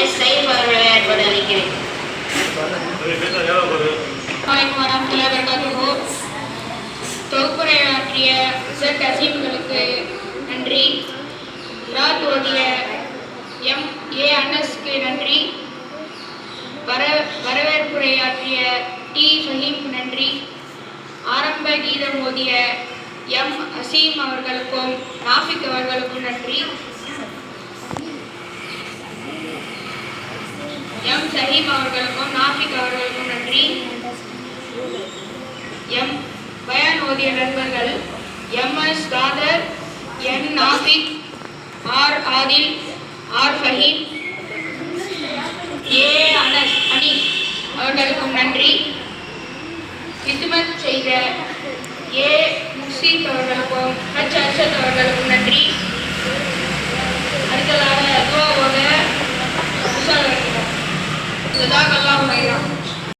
S Saif அவர்களை ஏற்பட அளிக்கிறேன். தொகுப்புரையாற்றிய இசட் அசீம்களுக்கு நன்றி. ராத் ஓதிய ஏ அனஸ்க்கு நன்றி. வரவேற்புரையாற்றிய டி ஃபஹீம் நன்றி. ஆரம்ப கீதம் ஓதிய எம் அசீம் அவர்களுக்கும் நாஃபிக் அவர்களுக்கும் நன்றி. எம் சஹீம் அவர்களுக்கும் நாஃபிக் அவர்களுக்கும் நன்றி. எம் பயான் ஓதிய நண்பர்கள் எம் எஸ் காதர், என் நாஃபிக், ஆர் ஆதில், ஆர் ஃபஹீம், ஏ அனஸ் அனீஸ் அவர்களுக்கும் நன்றி. ஹித்மத் செய்த ஏ முக்சீத் அவர்களுக்கும் ஹச் அர்ஷத் அவர்களுக்கும் நன்றி. அடுத்ததாக துவா ஓத